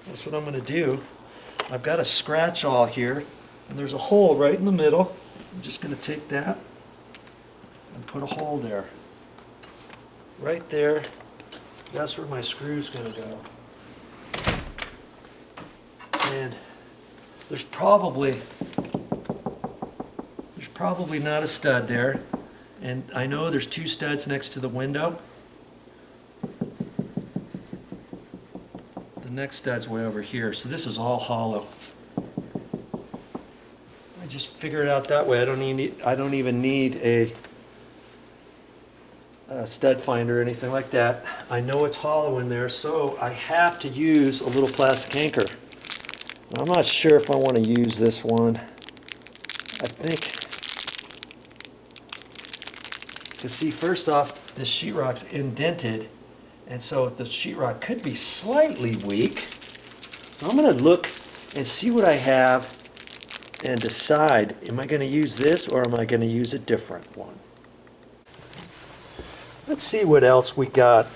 that's what I'm going to do. I've got a scratch awl here, and there's a hole right in the middle. I'm just going to take that and put a hole there. Right there, that's where my screw's going to go. And there's probably not a stud there. And I know there's 2 studs next to the window. The next stud's way over here, so this is all hollow. I just figure it out that way. I don't even need a stud finder or anything like that. I know it's hollow in there, so I have to use a little plastic anchor. I'm not sure if I want to use this one. I think, because see, first off, this sheetrock's indented, and so the sheetrock could be slightly weak. So I'm going to look and see what I have and decide, am I going to use this or am I going to use a different one? Let's see what else we got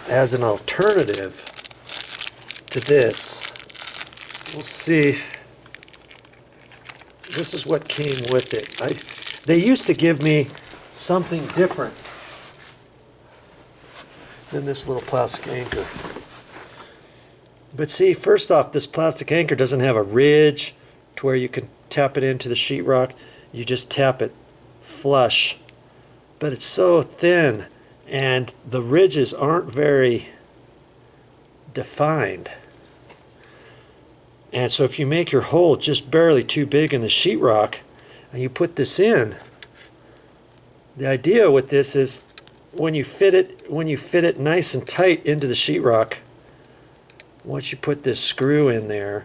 as an alternative to this. We'll see. This is what came with it. They used to give me something different than this little plastic anchor. But see, first off, this plastic anchor doesn't have a ridge to where you can tap it into the sheetrock. You just tap it flush. But it's so thin, and the ridges aren't very defined. And so if you make your hole just barely too big in the sheetrock and you put this in, the idea with this is when you fit it nice and tight into the sheetrock, once you put this screw in there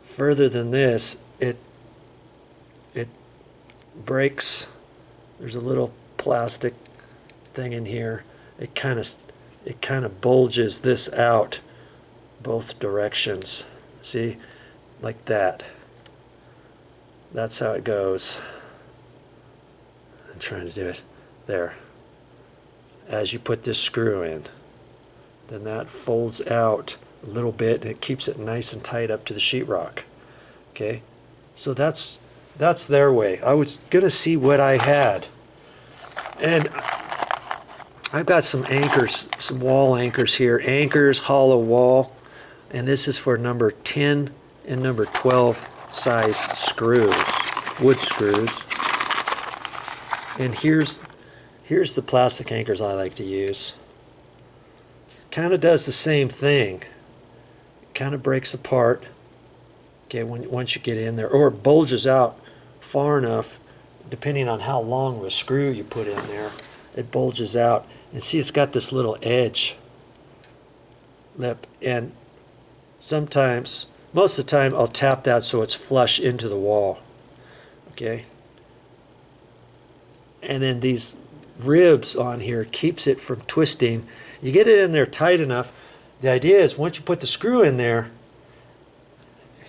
further than this, it breaks. There's a little plastic thing in here. It kind of bulges this out both directions. See, like that. That's how it goes. I'm trying to do it there. As you put this screw in, then that folds out a little bit and it keeps it nice and tight up to the sheetrock. Okay, so that's their way. I was gonna see what I had, and I've got some anchors, some wall anchors here. Anchors, hollow wall, and this is for number 10 and number 12 size screws, wood screws. And here's the plastic anchors I like to use. Kind of does the same thing. Kind of breaks apart. Okay, once you get in there, or it bulges out far enough, depending on how long of a screw you put in there, it bulges out. And see, it's got this little edge lip, and sometimes, most of the time, I'll tap that so it's flush into the wall. Okay, and then these ribs on here keeps it from twisting. You get it in there tight enough. The idea is once you put the screw in there,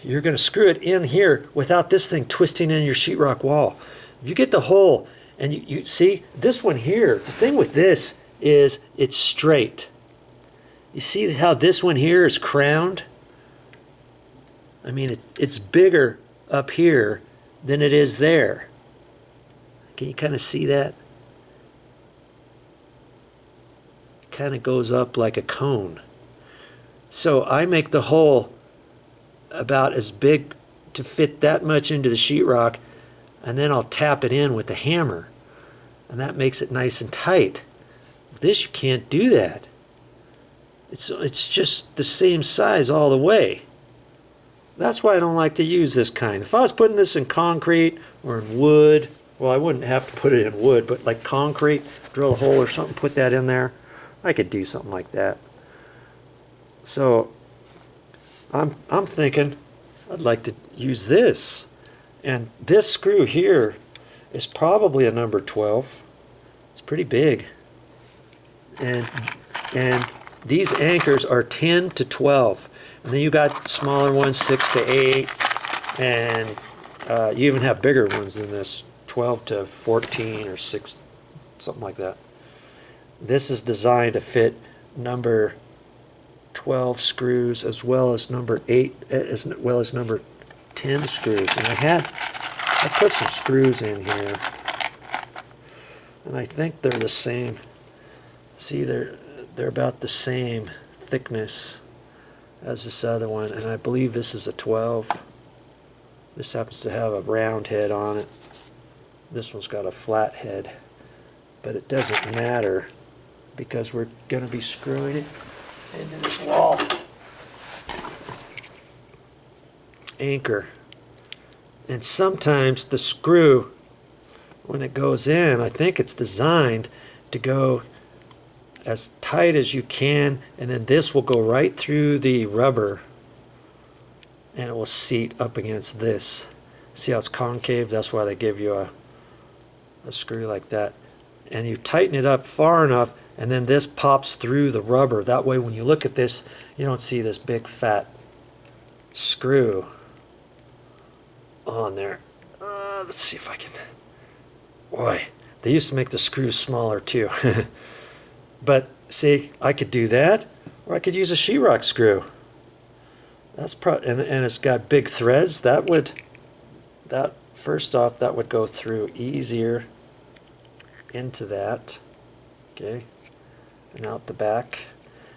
you're going to screw it in here without this thing twisting in your sheetrock wall. If you get the hole, and you see this one here, the thing with this is it's straight. You see how this one here is crowned? I mean, it's bigger up here than it is there. Can you kind of see that? It kind of goes up like a cone. So I make the hole about as big to fit that much into the sheetrock, and then I'll tap it in with the hammer, and that makes it nice and tight. This, you can't do that. It's just the same size all the way. That's why I don't like to use this kind. If I was putting this in concrete or in wood, well, I wouldn't have to put it in wood, but like concrete, drill a hole or something, put that in there, I could do something like that. So I'm thinking I'd like to use this. And this screw here is probably a number 12. It's pretty big. And these anchors are 10 to 12. And then you got smaller ones, 6 to 8. And you even have bigger ones than this, 12 to 14 or 6, something like that. This is designed to fit number 12 screws as well as number 8, as well as number 10 screws. And I put some screws in here, and I think they're the same. See, they're about the same thickness as this other one, and I believe this is a 12. This happens to have a round head on it. This one's got a flat head, but it doesn't matter because we're going to be screwing it into this wall anchor. And sometimes the screw, when it goes in, I think it's designed to go as tight as you can, and then this will go right through the rubber and it will seat up against this. See how it's concave? That's why they give you a screw like that. And you tighten it up far enough, and then this pops through the rubber. That way when you look at this, you don't see this big fat screw on there. Let's see if I can. Boy, they used to make the screws smaller too. But see, I could do that, or I could use a sheetrock screw. That's and it's got big threads. First off, that would go through easier into that. Okay, and out the back,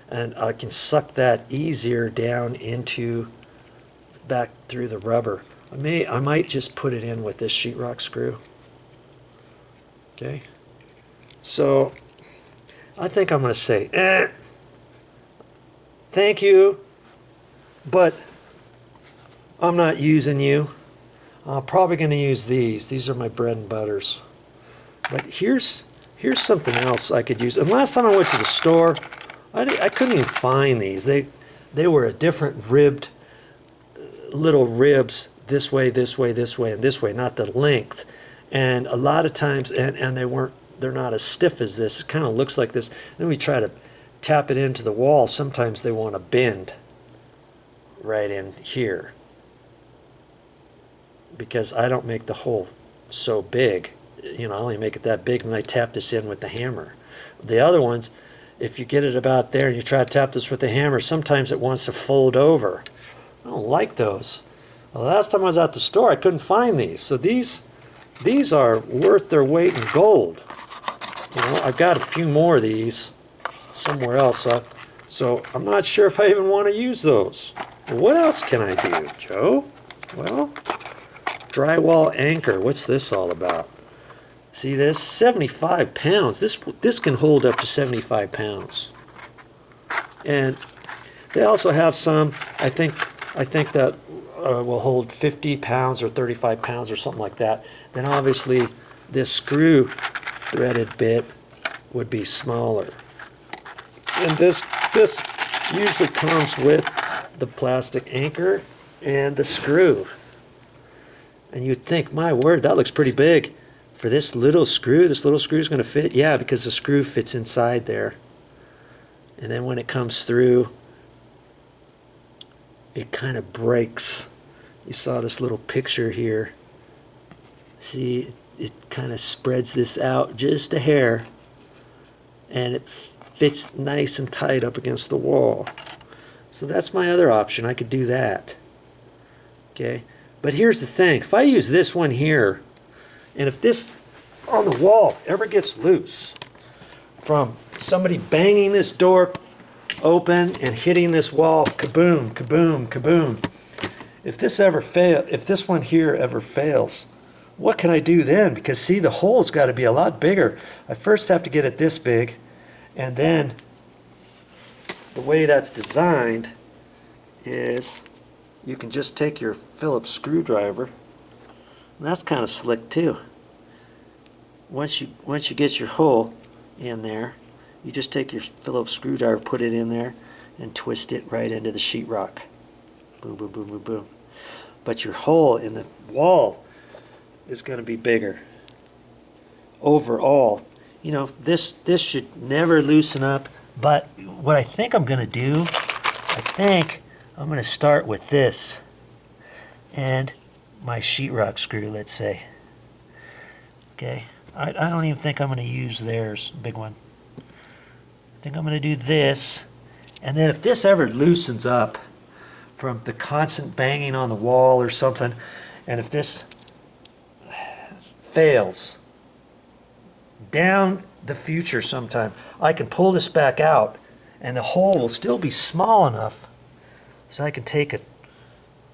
and I can suck that easier down into back through the rubber. I might just put it in with this sheetrock screw. Okay, so I think I'm going to say, thank you, but I'm not using you. I'm probably going to use these. These are my bread and butters. But here's something else I could use. And last time I went to the store, I couldn't even find these. They were a different ribbed, little ribs, this way, this way, this way, and this way, not the length. And a lot of times, and they're not as stiff as this. It kind of looks like this. Then we try to tap it into the wall. Sometimes they want to bend right in here, because I don't make the hole so big. You know, I only make it that big, and I tap this in with the hammer. The other ones, if you get it about there and you try to tap this with the hammer, sometimes it wants to fold over. I don't like those. Well, last time I was at the store, I couldn't find these. So these are worth their weight in gold. You know, I've got a few more of these somewhere else. So I'm not sure if I even want to use those. What else can I do, Joe? Well, drywall anchor. What's this all about? See this? 75 pounds. This can hold up to 75 pounds. And they also have some, I think that will hold 50 pounds or 35 pounds or something like that. Then obviously this screw threaded bit would be smaller. And this usually comes with the plastic anchor and the screw. And you'd think, my word, that looks pretty big. For this little screw is going to fit? Yeah, because the screw fits inside there. And then when it comes through, it kind of breaks. You saw this little picture here. See, it kind of spreads this out just a hair, and it fits nice and tight up against the wall. So that's my other option. I could do that. Okay, but here's the thing. If I use this one here, and if this on the wall ever gets loose from somebody banging this door open and hitting this wall, kaboom, kaboom, kaboom. If this one here ever fails, what can I do then? Because see, the hole's got to be a lot bigger. I first have to get it this big, and then the way that's designed is you can just take your Phillips screwdriver, and that's kind of slick too. Once you get your hole in there, you just take your Phillips screwdriver, put it in there, and twist it right into the sheetrock. Boom, boom, boom, boom, boom. But your hole in the wall is going to be bigger. Overall, you know, this should never loosen up. But what I think I'm going to do, I'm going to start with this and my sheetrock screw, let's say. Okay, I don't even think I'm going to use theirs, big one. I think I'm going to do this, And then if this ever loosens up from the constant banging on the wall or something, and if this fails down the future sometime, I can pull this back out and the hole will still be small enough so I can take a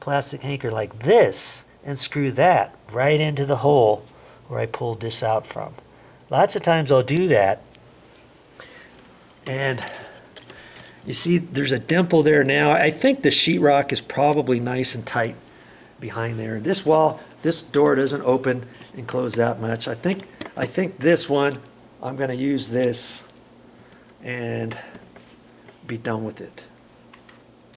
plastic anchor like this and screw that right into the hole where I pulled this out from. Lots of times I'll do that, and you see there's a dimple there now. I think the sheetrock is probably nice and tight behind there. This wall, this door doesn't open and close that much. I think this one, I'm going to use this and be done with it.